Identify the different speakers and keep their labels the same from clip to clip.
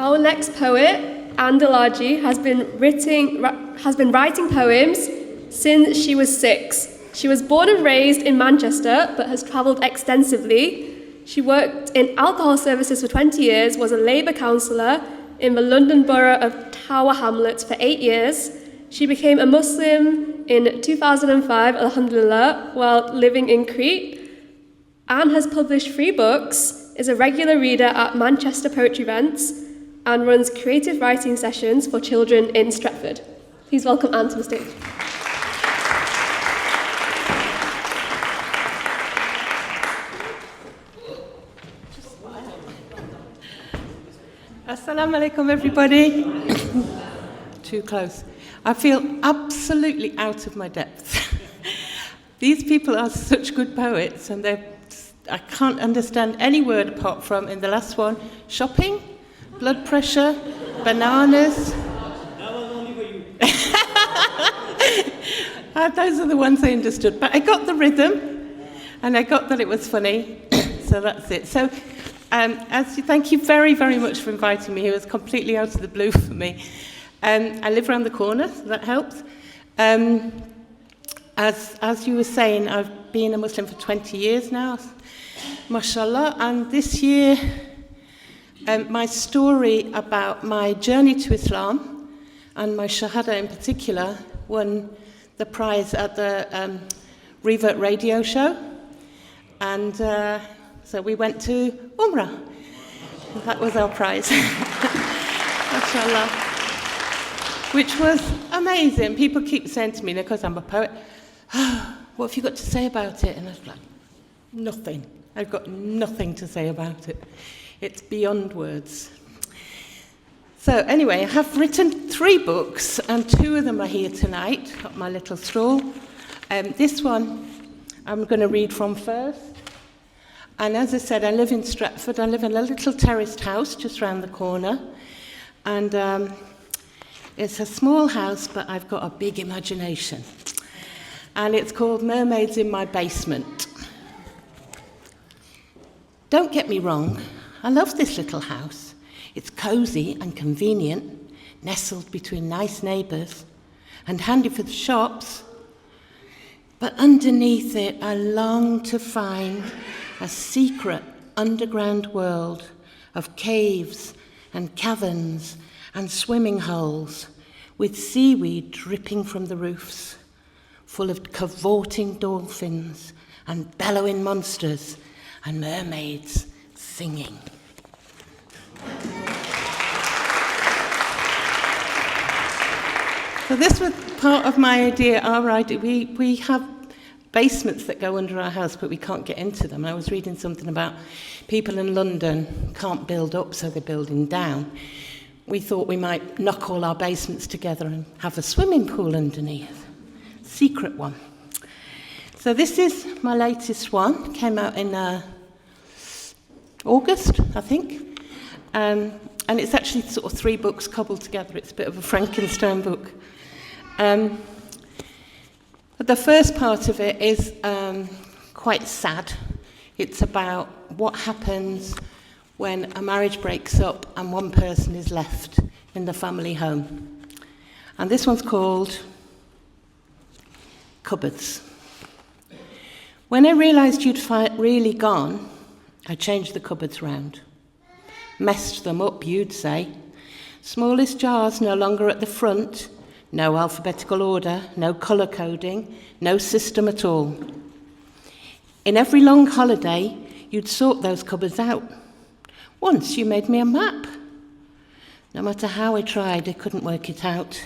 Speaker 1: Our next poet, Delargy, has been writing poems since she was 6. She was born and raised in Manchester, but has travelled extensively. She worked in alcohol services for 20 years, was a Labour councillor in the London borough of Tower Hamlets for 8 years. She became a Muslim in 2005, alhamdulillah, while living in Crete. Anne has published 3 books, is a regular reader at Manchester poetry events, and runs creative writing sessions for children in Stretford. Please welcome Anne to the stage.
Speaker 2: Assalamu alaikum, everybody. Too close. I feel absolutely out of my depth. These people are such good poets, and I can't understand any word apart from, in the last one, shopping, blood pressure, bananas.
Speaker 3: That was only for you.
Speaker 2: Those are the ones I understood. But I got the rhythm, and I got that it was funny, so that's it. So, thank you very, very much for inviting me. It was completely out of the blue for me. I live around the corner, so that helps. As you were saying, I've been a Muslim for 20 years now, mashallah, and this year my story about my journey to Islam and my Shahada in particular won the prize at the Revert radio show, and so we went to Umrah. That was our prize, mashallah, which was amazing. People keep saying to me, because I'm a poet, oh, what have you got to say about it? And I was like, nothing. I've got nothing to say about it. It's beyond words. So anyway, I have written 3 books, and 2 of them are here tonight, got my little stall. This one I'm going to read from first. And as I said, I live in Stretford. I live in a little terraced house just round the corner. And it's a small house, but I've got a big imagination. And it's called Mermaids in My Basement. Don't get me wrong, I love this little house. It's cosy and convenient, nestled between nice neighbours, and handy for the shops. But underneath it, I long to find a secret underground world of caves and caverns and swimming holes, with seaweed dripping from the roofs, full of cavorting dolphins and bellowing monsters and mermaids singing. So this was part of my idea. We have basements that go under our house, but we can't get into them. I was reading something about people in London can't build up, so they're building down. We thought we might knock all our basements together and have a swimming pool underneath. Secret one. So this is my latest one. Came out in August, I think. And it's actually sort of 3 books cobbled together. It's a bit of a Frankenstein book. But the first part of it is quite sad. It's about what happens when a marriage breaks up and one person is left in the family home. And this one's called Cupboards. When I realised you'd really gone, I changed the cupboards round. Messed them up, you'd say. Smallest jars no longer at the front, no alphabetical order, no colour coding, no system at all. In every long holiday, you'd sort those cupboards out. Once you made me a map. No matter how I tried, I couldn't work it out.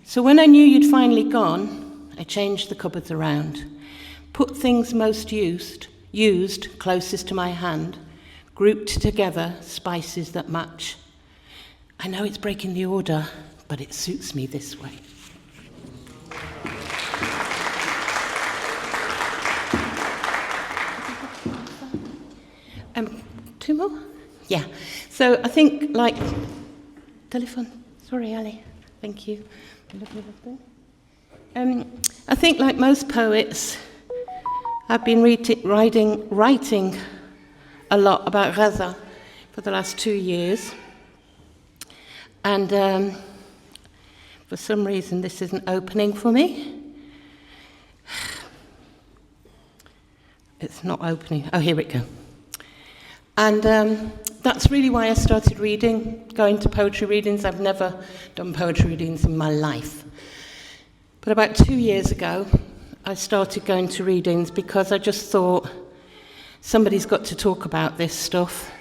Speaker 2: So when I knew you'd finally gone, I changed the cupboards around. Put things most used closest to my hand, grouped together spices that match. I know it's breaking the order, but it suits me this way. Two more? Yeah. So I think, like, telephone. Sorry, Ali. Thank you. I think, like most poets, I've been writing a lot about Gaza for the last 2 years. And for some reason, this isn't opening for me. It's not opening. Oh, here we go. And that's really why I started reading, going to poetry readings. I've never done poetry readings in my life. But about 2 years ago, I started going to readings because I just thought, somebody's got to talk about this stuff.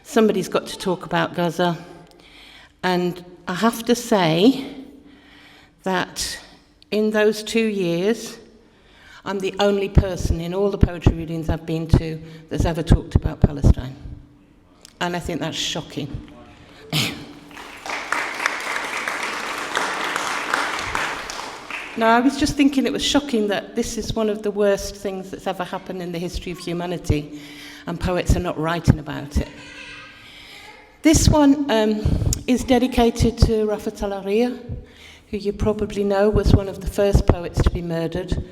Speaker 2: Somebody's got to talk about Gaza. And I have to say that in those 2 years, I'm the only person in all the poetry readings I've been to that's ever talked about Palestine. And I think that's shocking. No, I was just thinking it was shocking that this is one of the worst things that's ever happened in the history of humanity, and poets are not writing about it. This one is dedicated to Rafa Talaria, who you probably know was one of the first poets to be murdered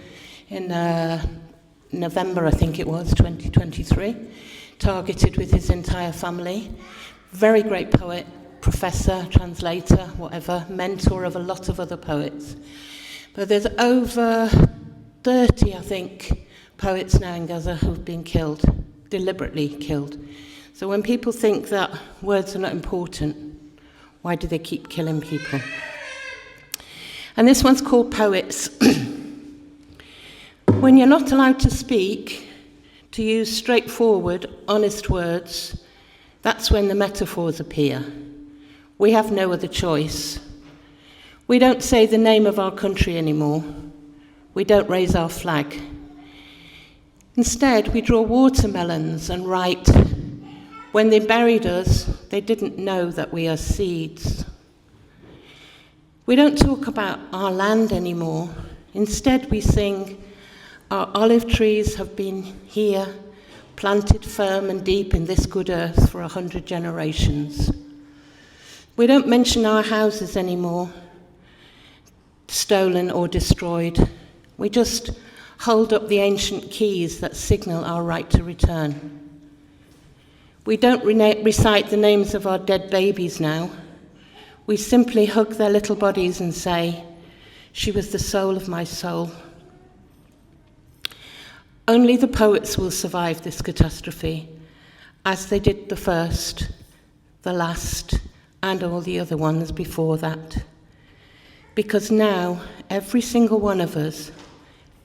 Speaker 2: in November, I think it was, 2023, targeted with his entire family. Very great poet, professor, translator, whatever, mentor of a lot of other poets. But there's over 30, I think, poets now in Gaza who've been killed, deliberately killed. So when people think that words are not important, why do they keep killing people? And this one's called Poets. When you're not allowed to speak, to use straightforward, honest words, that's when the metaphors appear. We have no other choice. We don't say the name of our country anymore. We don't raise our flag. Instead, we draw watermelons and write, when they buried us, they didn't know that we are seeds. We don't talk about our land anymore. Instead, we sing, our olive trees have been here, planted firm and deep in this good earth for 100 generations. We don't mention our houses anymore, stolen or destroyed. We just hold up the ancient keys that signal our right to return. We don't recite the names of our dead babies now. We simply hug their little bodies and say, she was the soul of my soul. Only the poets will survive this catastrophe, as they did the first, the last, and all the other ones before that. Because now, every single one of us,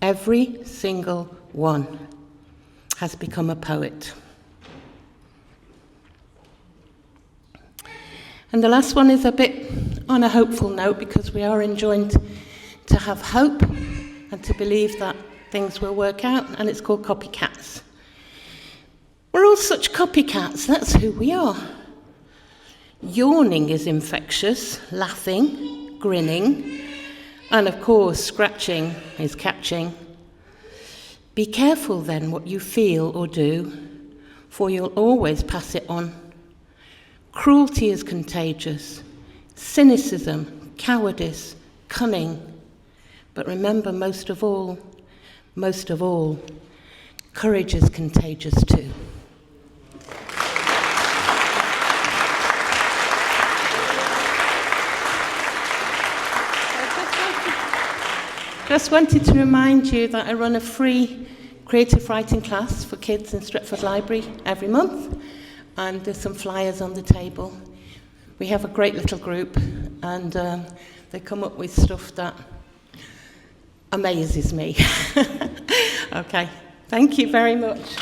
Speaker 2: every single one, has become a poet. And the last one is a bit on a hopeful note, because we are enjoined to have hope and to believe that things will work out, and it's called Copycats. We're all such copycats, that's who we are. Yawning is infectious, laughing, grinning, and of course, scratching is catching. Be careful then what you feel or do, for you'll always pass it on. Cruelty is contagious, cynicism, cowardice, cunning. But remember, most of all, courage is contagious too. Just wanted to remind you that I run a free creative writing class for kids in Stretford Library every month, and there's some flyers on the table. We have a great little group, and they come up with stuff that amazes me. Okay, thank you very much.